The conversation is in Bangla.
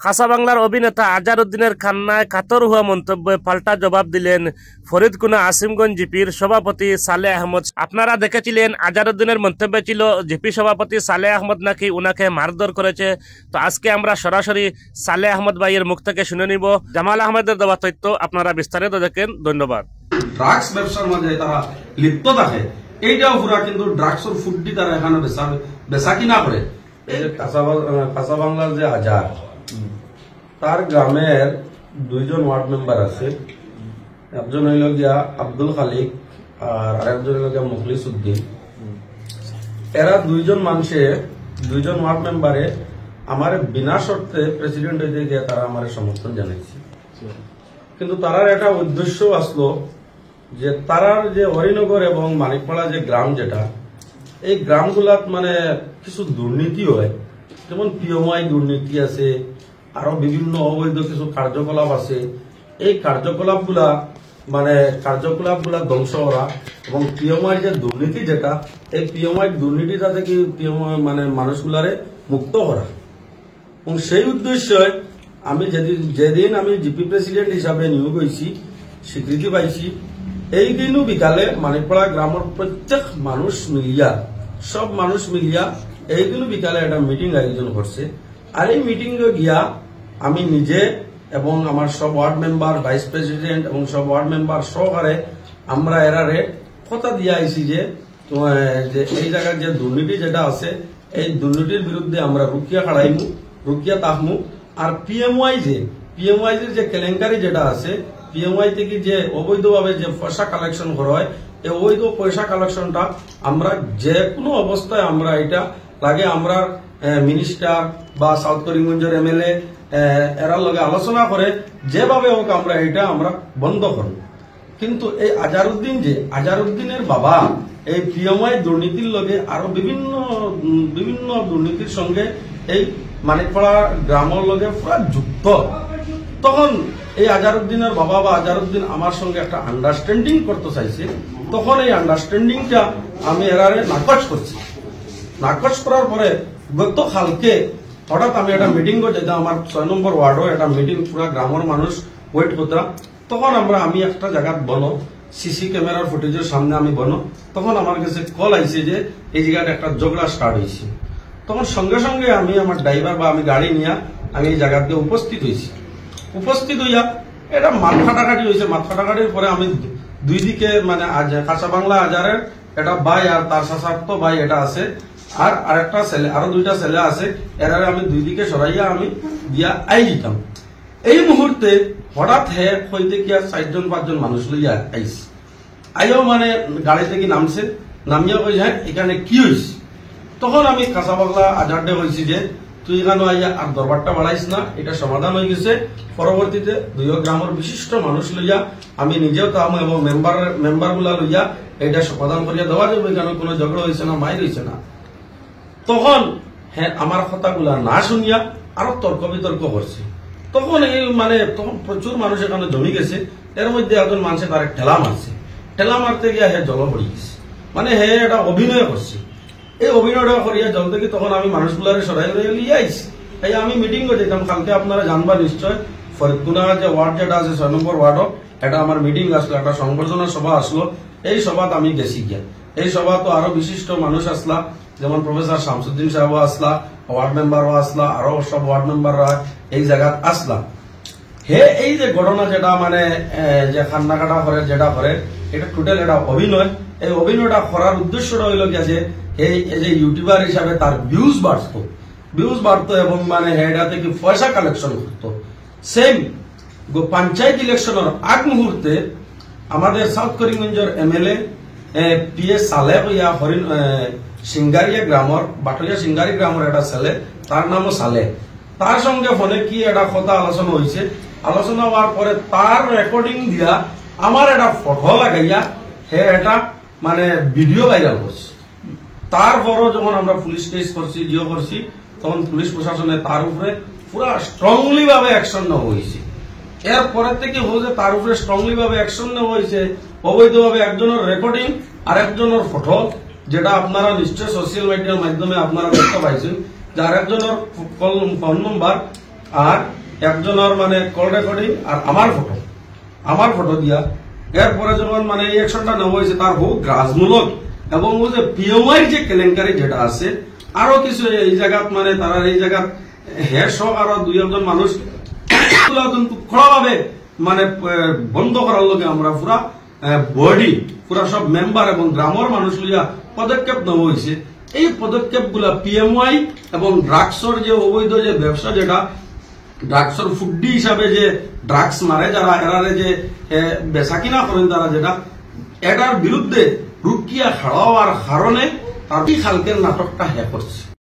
খাসা বাংলার অভিনেতা আজহারউদ্দিনের কান্নায় কাতর হওয়া মন্তব্যে পাল্টা জবাব দিলেন ফরিদকুনা আসিমগঞ্জ জিপির সভাপতি সালেহ আহমদ। আপনারা দেখেছিলেন আজহারউদ্দিনের মন্তব্য ছিল জিপি সভাপতি সালেহ আহমদ নাকি উনাকে মারধর করেছে। তো আজকে আমরা সরাসরি সালেহ আহমদ ভাইয়ের মুখ থেকে শুনে নিব। জামাল আহমেদের দেওয়া তথ্য আপনারা বিস্তারিত দেখেন। ধন্যবাদ। ড্রাগস ব্যবসার মাঝে তারা লিপ্ত থাকে, এইটাও পুরা কিন্তু ড্রাগসের ফুডটি তারা এখানে বেচা কিনা করে। এই কাঁচা বাংলার যে আজহার, তার গ্রামের দুইজন ওয়ার্ড মেম্বার আছে, একজন হইল গিয়া আব্দুল খালিক আর আরেকজন হইল গিয়া মুখলিস উদ্দিন। এরা দুইজন মানুষে দুইজন ওয়ার্ড মেম্বারে আমার বিনা শর্তে প্রেসিডেন্ট হইতে গিয়ে তারা আমার সমর্থন জানাইছে। কিন্তু তারার একটা উদ্দেশ্য আসলো যে তারার যে হরিনগর এবং মানিকপাড়া যে গ্রাম, যেটা এই গ্রামগুলাত মানে কিছু দুর্নীতি হয়, যেমন পিএমআই দুর্নীতি আছে, আরো বিভিন্ন অবৈধ কিছু কার্যকলাপ আছে। এই কার্যকলাপগুলা ধ্বংস করা এবং পিএমআই যে দুর্নীতি, যেটা এই পিএমআই দুর্নীতিটা থেকে মানে মানুষগুলারে মুক্ত করা। এবং সেই উদ্দেশ্যে আমি যেদিন আমি জিপি প্রেসিডেন্ট হিসাবে নিয়োগ হয়েছি, স্বীকৃতি পাইছি, এই দিনও বিকালে মানিকপাড়া গ্রামের প্রত্যেক মানুষ মিলিয়া, সব মানুষ মিলিয়া এই দিনও বিকালে একটা মিটিং আয়োজন করছে। আর এই মিটিং গিয়া আমি নিজে এবং আমার সব ওয়ার্ড মেম্বার, ভাইস প্রেসিডেন্ট এবং সব ওয়ার্ড মেম্বার সহকারে আমরা এরারে কথা দিয়ে আইছি যে এই জায়গার যে দুর্নীতি যেটা আছে, এই দুর্নীতির বিরুদ্ধে আমরা রুকিয়া খাড়াইমু, রুকিয়া তাকমু। আর পিএমওয়াই যে কেলেঙ্কারি যেটা আছে, পিএমওয়াই থেকে যে অবৈধভাবে যে পয়সা কালেকশন করা হয়, এই অবৈধ পয়সা কালেকশনটা আমরা যে কোনো অবস্থায় আমরা এটা লাগে আমরা মিনিস্টার বা সাউথ করিমগঞ্জের এমএলএ এরার লগে আলোচনা করে যেভাবে হোক আমরা এটা আমরা বন্ধ করব। কিন্তু এই আজহারউদ্দিনের বাবা এই পিএমআই দুর্নীতির লগে আরো বিভিন্ন দুর্নীতির সঙ্গে এই মানিকপাড়া গ্রামের লগে পুরা যুক্ত। তখন এই আজহারউদ্দিনের বাবা বা আজহারউদ্দিন আমার সঙ্গে একটা আন্ডারস্ট্যান্ডিং করতে চাইছে। তখন এই আন্ডারস্ট্যান্ডিংটা আমি এরারে নাকচ করছি। নাকচ করার পরে গতকালকে হঠাৎ আমি একটা মিটিং যেতাম, আমার 6 নম্বর ওয়ার্ডও একটা মিটিং, পুরা গ্রামের মানুষ ওয়েট করতাম। তখন আমি একটা জায়গাত বনো, সিসি ক্যামেরার ফুটেজের সামনে আমি বনো, তখন আমার কাছে কল আইছে যে এই জায়গাটা একটা ঝগড়া স্টার্ট হয়েছে। তখন সঙ্গে সঙ্গে আমি আমার ড্রাইভার বা আমি গাড়ি নিয়ে আমি এই জায়গাতে উপস্থিত হয়েছি। উপস্থিত হইয়া এটা মাঠ কাটাকাটি হয়েছে। মাঠ কাটাকাটির পরে আমি দুই দিকে মানে কাঁচা বাংলা আজহারের এটা ভাই আর তার সাথে ভাই এটা আছে, আর আরেকটা ছেলে, আরো দুইটা ছেলে আছে, এরারে আমি দুই দিকে সরাইয়া আমি দিয়া আই দিতাম। এই মুহূর্তে হঠাৎ হইতে গিয়া 4-5জন মানুষ লইয়া আইছে। আইও মানে গাড়ি থেকে নামছে, নামিয়া কই যায় এখানে কি হয়েছে। তখন আমি কাঁচা বাংলা আজহারডে কইছি যে তুই এখানে আইয়া আর দরবারটা বাড়াইস না, এটা সমাধান হয়ে গেছে। পরবর্তীতে দুই গ্রামের বিশিষ্ট মানুষ লইয়া আমি নিজেও তাম এবং মেম্বার গুলা লইয়া এটা সমাধান করিয়া দেওয়া যাবে, এখানে কোনো ঝগড়া হয়েছে না, মাইর হয়েছে না। তখন আমার কথাগুলা না শুনিয়া আরো তর্ক বিতর্ক করছে। তখন তখন প্রচুর মানুষ এখানে জমি গেছে। এর মধ্যে একজন মানুষের তার ঠেলা মারছে। ঠেলা মারতে গিয়া জল পড়ে গেছে, এটা অভিনয় করছে। এই অভিনয়টা করিয়া জল থেকে তখন আমি মানুষগুলারে সরাই লিয়ে আইছি। এই আমি মিটিং করে যেতাম, কালকে আপনারা জানবা নিশ্চয়, ফরিদকুনা যে ওয়ার্ড যেটা আছে 6 নম্বর ওয়ার্ডও, এটা আমার মিটিং আসলো, একটা সংবর্ধনা সভা আসলো। এই সভাত আমি গেছি গিয়া। এই সভা তো আরো বিশিষ্ট মানুষ আসলা, যেমন প্রফেসর শামসুদ্দিন সাহেব আসলা, ওয়ার্ড মেম্বারও আসলা, আরো সব ওয়ার্ড মেম্বাররা এই জায়গাত আসলা। এই যে ঘটনা যেটা যে কান্নাকাটা করে যেটা করে, এটা টোটাল এটা অভিনয়। এই অভিনয়টা করার উদ্দেশ্যটা হইল গিয়া যে এই যে ইউটিউবার হিসাবে তার ভিউজ বাড়তো এবং এটা থেকে পয়সা কালেকশন করতো। সেম পঞ্চায়েত ইলেকশনের আগ মুহূর্তে আমাদের সাউথ করিমগঞ্জের এমএলএ পিএস সালেহ সিঙ্গারিয়া গ্রামের বাটইয়া সিঙ্গারি গ্রামের একটা ছেলে, তার নামও সালেহ, তার সঙ্গে ফোনে কি একটা কথা আলোচনা হয়েছে। আলোচনা হওয়ার পরে তার রেকর্ডিং দিয়া আমার একটা ফটো লাগাইয়া এটা ভিডিও ভাইরাল করছে। তারপরও যখন আমরা পুলিশ কেস করছি, জিও করছি, তখন পুলিশ প্রশাসনে তার উপরে পুরা স্ট্রংলি ভাবে অ্যাকশন নেওয়া হয়েছে। এরপরের থেকে হয়েছে তার উপরে স্ট্রংলি ভাবে অ্যাকশন নেওয়া হয়েছে। অবৈধভাবে একজনের রেকর্ডিং আর একজনের ফটো, যেটা আপনারা নিশ্চয় সোশ্যাল মিডিয়ার মাধ্যমে আপনারা দেখতে পাইছেন, যে আরেকজনের ফোন নম্বর আর একজনের মানে কল রেকর্ডিং আর আমার ফটো দিয়া এরপরে যখন মানে এই অ্যাকশনটা নেওয়া হয়েছে তার হোক গ্রাসমূলক এবং ও যে পিএমআই যে কেলেঙ্কারি যেটা আছে আরো কিছু এই জায়গাত মানে তারা এই জায়গাত হেড সহ আরো দুই একজন মানুষ খোলাভাবে মানে বন্ধ করার লগে আমরা পুরা বডি পুরা সব মেম্বার এবং গ্রামের মানুষ লিয়া পদক্ষেপ নেওয়া হয়েছে। এই পদক্ষেপ গুলা পিএমআই এবং ড্রাগসর যে অবৈধ যে ব্যবসা যেটা ড্রাগসর ফুড্ডি হিসাবে যে ড্রাগস মারে যারা এরারে যে বেচা কিনা করেন তারা যেটা এটার বিরুদ্ধে রুকিয়া খাওয়ার কারণে তার খালকের নাটকটা করছে।